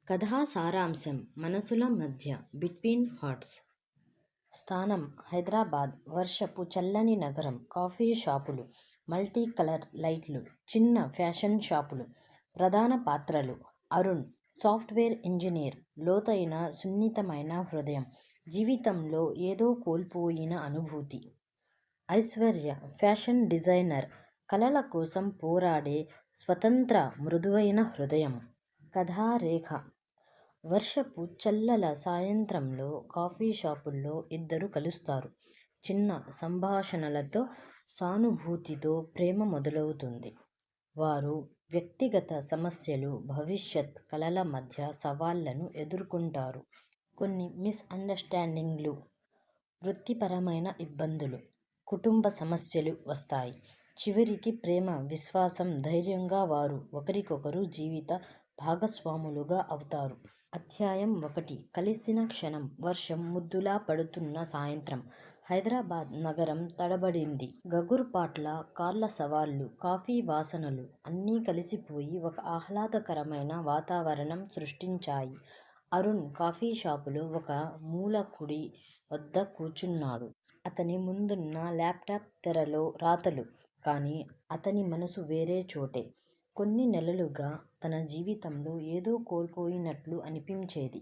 కథా సారాంశం మనసుల మధ్య బిట్వీన్ హార్ట్స్. స్థానం హైదరాబాద్. వర్షపు చల్లని నగరం. కాఫీ షాపులు, మల్టీ కలర్ లైట్లు, చిన్న ఫ్యాషన్ షాపులు. ప్రధాన పాత్రలు: అరుణ్, సాఫ్ట్వేర్ ఇంజనీర్, లోతైన సున్నితమైన హృదయం, జీవితంలో ఏదో కోల్పోయిన అనుభూతి. ఐశ్వర్య, ఫ్యాషన్ డిజైనర్, కలల కోసం పోరాడే స్వతంత్ర మృదువైన హృదయం. కథారేఖ: వర్షపు చల్లల సాయంత్రంలో కాఫీ షాపుల్లో ఇద్దరు కలుస్తారు. చిన్న సంభాషణలతో, సానుభూతితో ప్రేమ మొదలవుతుంది. వారు వ్యక్తిగత సమస్యలు, భవిష్యత్ కలల మధ్య సవాళ్లను ఎదుర్కొంటారు. కొన్ని మిస్అండర్స్టాండింగ్లు, వృత్తిపరమైన ఇబ్బందులు, కుటుంబ సమస్యలు వస్తాయి. చివరికి ప్రేమ, విశ్వాసం, ధైర్యంగా వారు ఒకరికొకరు జీవిత భాగస్వాములుగా అవుతారు. అధ్యాయం 1. కలిసిన క్షణం. వర్షం ముద్దులా పడుతున్న సాయంత్రం. హైదరాబాద్ నగరం తడబడింది. గగుర్పాట్ల, కార్ల సవాళ్లు, కాఫీ వాసనలు అన్నీ కలిసిపోయి ఒక ఆహ్లాదకరమైన వాతావరణం సృష్టించాయి. అరుణ్ కాఫీ షాపులో ఒక మూల కుడి వద్ద కూర్చున్నాడు. అతని ముందున్న ల్యాప్టాప్ తెరలో రాతలు. కానీ అతని మనసు వేరే చోటే. కొన్ని నెలలుగా తన జీవితంలో ఏదో కోల్పోయినట్లు అనిపించేది.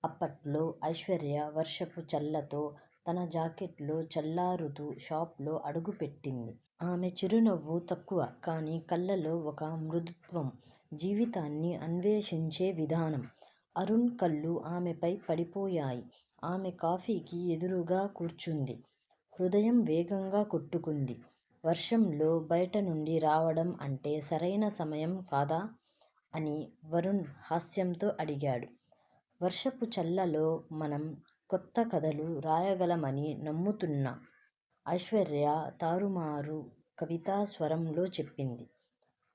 అప్పట్లో ఐశ్వర్య వర్షపు చల్లతో తన జాకెట్లో చల్లారుతూ షాప్లో అడుగుపెట్టింది. ఆమె చిరునవ్వు తక్కువ, కానీ కళ్ళలో ఒక మృదుత్వం, జీవితాన్ని అన్వేషించే విధానం. అరుణ్ కళ్ళు ఆమెపై పడిపోయాయి. ఆమె కాఫీకి ఎదురుగా కూర్చుంది. హృదయం వేగంగా కొట్టుకుంది. వర్షంలో బయట నుండి రావడం అంటే సరైన సమయం కాదా అని వరుణ్ హాస్యంతో అడిగాడు. వర్షపు చల్లలో మనం కొత్త కథలు రాయగలమని నమ్ముతున్నా, ఐశ్వర్య తారుమారు కవితా స్వరంలో చెప్పింది.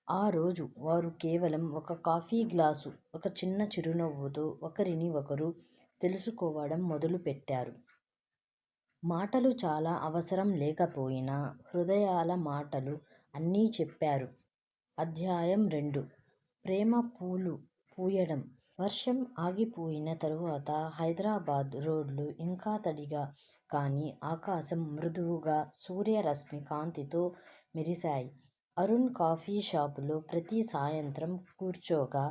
ఆ రోజు వారు కేవలం ఒక కాఫీ గ్లాసు, ఒక చిన్న చిరునవ్వుతో ఒకరిని ఒకరు తెలుసుకోవడం మొదలుపెట్టారు. మాటలు చాలా అవసరం లేకపోయినా హృదయాల మాటలు అన్నీ చెప్పారు. అధ్యాయం 2. ప్రేమ పూలు పూయడం. వర్షం ఆగిపోయిన తరువాత హైదరాబాద్ రోడ్లు ఇంకా తడిగా, కానీ ఆకాశం మృదువుగా సూర్యరశ్మి కాంతితో మెరిశాయి. అరుణ్ కాఫీ షాపులో ప్రతి సాయంత్రం కూర్చోగా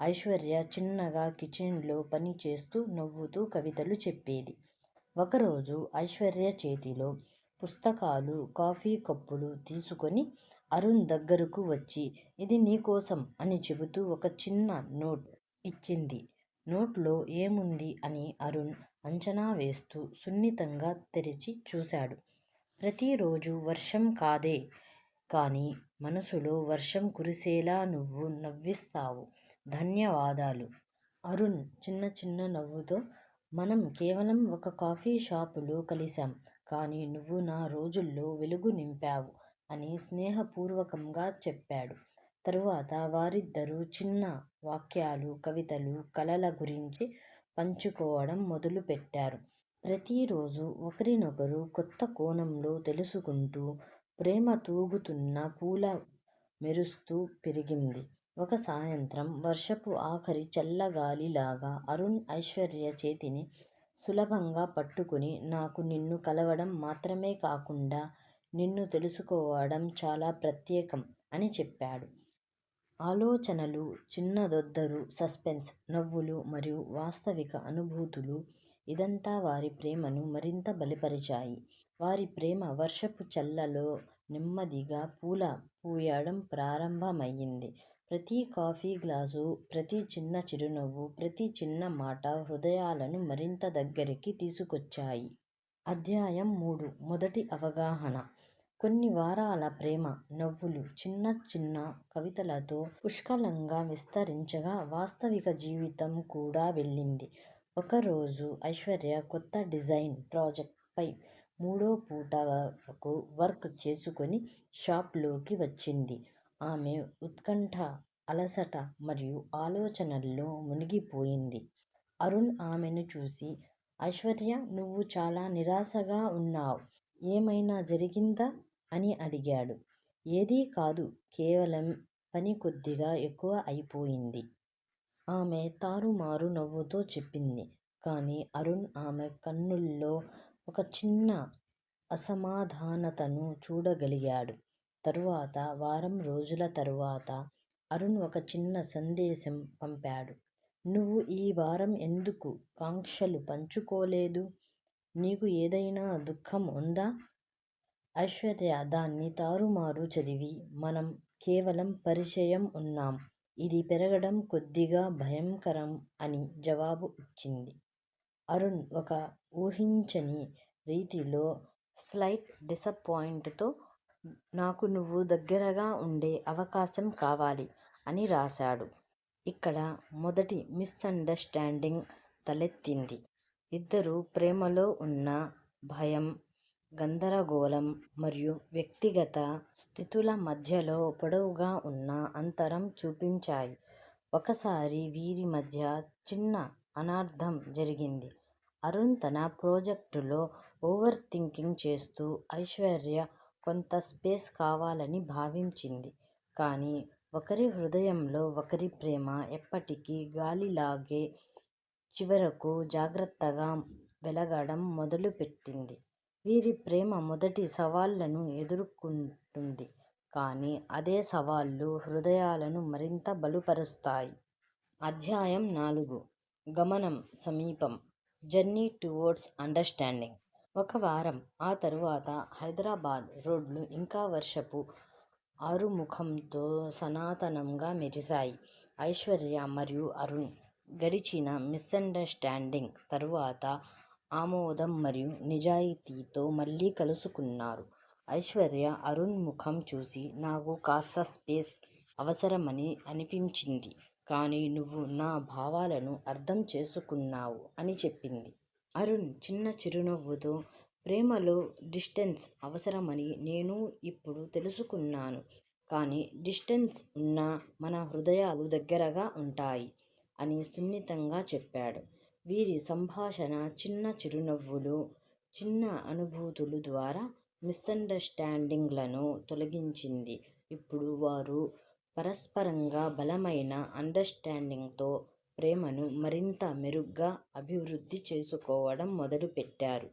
ఐశ్వర్య చిన్నగా కిచెన్లో పని చేస్తూ నవ్వుతూ కవితలు చెప్పేది. ఒకరోజు ఐశ్వర్య చేతిలో పుస్తకాలు, కాఫీ కప్పులు తీసుకొని అరుణ్ దగ్గరకు వచ్చి, "ఇది నీకోసం" అని చెబుతూ ఒక చిన్న నోట్ ఇచ్చింది. నోట్లో ఏముంది అని అరుణ్ అంచనా వేస్తూ సున్నితంగా తెరిచి చూశాడు. "ప్రతిరోజు వర్షం కాదే, కానీ మనసులో వర్షం కురిసేలా నువ్వు నవ్విస్తావు. ధన్యవాదాలు." అరుణ్ చిన్న చిన్న నవ్వుతో, "మనం కేవలం ఒక కాఫీ షాపులో కలిశాం, కానీ నువ్వు నా రోజుల్లో వెలుగు నింపావు" అని స్నేహపూర్వకంగా చెప్పాడు. తరువాత వారిద్దరూ చిన్న వాక్యాలు, కవితలు, కలల గురించి పంచుకోవడం మొదలుపెట్టారు. ప్రతిరోజు ఒకరినొకరు కొత్త కోణంలో తెలుసుకుంటూ ప్రేమ తూగుతున్న పూల మెరుస్తూ పెరిగింది. ఒక సాయంత్రం వర్షపు ఆఖరి చల్లగాలిలాగా అరుణ్ ఐశ్వర్య చేతిని సులభంగా పట్టుకుని, "నాకు నిన్ను కలవడం మాత్రమే కాకుండా నిన్ను తెలుసుకోవడం చాలా ప్రత్యేకం" అని చెప్పాడు. ఆలోచనలు, చిన్నదొద్దరు, సస్పెన్స్, నవ్వులు మరియు వాస్తవిక అనుభూతులు ఇదంతా వారి ప్రేమను మరింత బలపరిచాయి. వారి ప్రేమ వర్షపు చల్లలో నెమ్మదిగా పూల పూయడం ప్రారంభమయ్యింది. ప్రతి కాఫీ గ్లాసు, ప్రతి చిన్న చిరునవ్వు, ప్రతి చిన్న మాట హృదయాలను మరింత దగ్గరికి తీసుకొచ్చాయి. అధ్యాయం 3. మొదటి అవగాహన. కొన్ని వారాల ప్రేమ, నవ్వులు, చిన్న చిన్న కవితలతో పుష్కలంగా విస్తరించగా వాస్తవిక జీవితం కూడా వెళ్ళింది. ఒకరోజు ఐశ్వర్య కొత్త డిజైన్ ప్రాజెక్ట్పై 3వ పూట వరకు వర్క్ చేసుకొని షాప్లోకి వచ్చింది. ఆమె ఉత్కంఠ, అలసట మరియు ఆలోచనల్లో మునిగిపోయింది. అరుణ్ ఆమెను చూసి, "ఐశ్వర్య, నువ్వు చాలా నిరాశగా ఉన్నావ్. ఏమైనా జరిగిందా" అని అడిగాడు. "ఏదీ కాదు, కేవలం పని కొద్దిగా ఎక్కువ అయిపోయింది" ఆమె తారుమారు నవ్వుతో చెప్పింది. కానీ అరుణ్ ఆమె కన్నుల్లో ఒక చిన్న అసమాధానతను చూడగలిగాడు. తరువాత వారం రోజుల తరువాత అరుణ్ ఒక చిన్న సందేశం పంపాడు. నువ్వు ఈ వారం ఎందుకు కాంక్షలు పంచుకోలేదు? నీకు ఏదైనా దుఃఖం ఉందా? ఐశ్వర్య దాన్ని తారుమారు చదివి, మనం కేవలం పరిచయం ఉన్నాం. ఇది పెరగడం కొద్దిగా భయంకరం అని జవాబు ఇచ్చింది. అరుణ్ ఒక ఊహించని రీతిలో స్లైట్ డిసప్పాయింట్తో నాకు నువ్వు దగ్గరగా ఉండే అవకాశం కావాలి అని రాశాడు. ఇక్కడ మొదటి మిస్అండర్స్టాండింగ్ తలెత్తింది. ఇద్దరూ ప్రేమలో ఉన్న భయం, గందరగోళం మరియు వ్యక్తిగత స్థితుల మధ్యలో పొడవుగా ఉన్న అంతరం చూపించాయి. ఒకసారి వీరి మధ్య చిన్న అనర్థం జరిగింది. అరుణ్ తన ప్రాజెక్టులో ఓవర్ థింకింగ్ చేస్తూ ఐశ్వర్య కొంత స్పేస్ కావాలని భావించింది. కానీ ఒకరి హృదయంలో ఒకరి ప్రేమ ఎప్పటికీ గాలిలాగే చివరకు జాగ్రత్తగా వెలగడం మొదలుపెట్టింది. వీరి ప్రేమ మొదటి సవాళ్లను ఎదుర్కొంటుంది. కానీ అదే సవాళ్లు హృదయాలను మరింత బలపరుస్తాయి. అధ్యాయం 4. గమనం సమీపం. Journey towards understanding. ఒక వారం ఆ తరువాత హైదరాబాద్ రోడ్లు ఇంకా వర్షపు ఆరుముఖంతో సనాతనంగా మెరిశాయి. ఐశ్వర్య మరియు అరుణ్ గడిచిన మిస్అండర్స్టాండింగ్ తరువాత ఆమోదం మరియు నిజాయితీతో మళ్లీ కలుసుకున్నారు. ఐశ్వర్య అరుణ్ ముఖం చూసి, నాకు కాస్త స్పేస్ అవసరమని అనిపించింది. కానీ నువ్వు నా భావాలను అర్థం చేసుకున్నావు అని చెప్పింది. అరుణ్ చిన్న చిరునవ్వుతో, ప్రేమలో డిస్టెన్స్ అవసరమని నేను ఇప్పుడు తెలుసుకున్నాను. కానీ డిస్టెన్స్ ఉన్నా మన హృదయాలు దగ్గరగా ఉంటాయి అని సున్నితంగా చెప్పాడు. వీరి సంభాషణ చిన్న చిరునవ్వులు, చిన్న అనుభూతులు ద్వారా మిస్అండర్స్టాండింగ్లను తొలగించింది. ఇప్పుడు వారు పరస్పరంగా బలమైన అండర్స్టాండింగ్తో ప్రేమను మరింత మెరుగ్గా అభివృద్ధి చేసుకోవడం మొదలుపెట్టారు.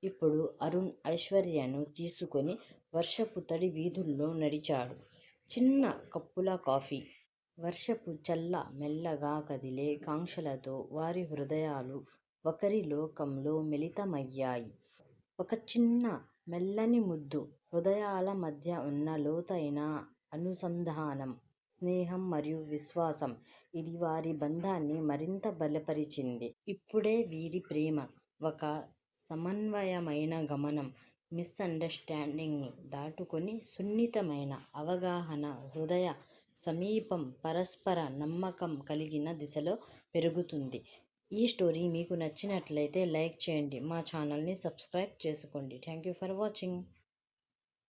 ఇప్పుడు అరుణ్ ఐశ్వర్యను తీసుకుని వర్షపు తడి వీధుల్లో నడిచాడు. చిన్న కప్పుల కాఫీ, వర్షపు చల్ల మెల్లగా కదిలే కాంక్షలతో వారి హృదయాలు ఒకరి లోకంలో మిళితమయ్యాయి. ఒక చిన్న మెల్లని ముద్దు, హృదయాల మధ్య ఉన్న లోతైన అనుసంధానం, స్నేహం మరియు విశ్వాసం. ఇది వారి బంధాన్ని మరింత బలపరిచింది. ఇప్పుడే వీరి ప్రేమ ఒక సమన్వయమైన గమనం, మిస్అండర్స్టాండింగ్ని దాటుకొని సున్నితమైన అవగాహన, హృదయ సమీపం, పరస్పర నమ్మకం కలిగిన దిశలో పెరుగుతుంది. ఈ స్టోరీ మీకు నచ్చినట్లయితే లైక్ చేయండి. మా ఛానల్ని సబ్స్క్రైబ్ చేసుకోండి. Thank you for watching.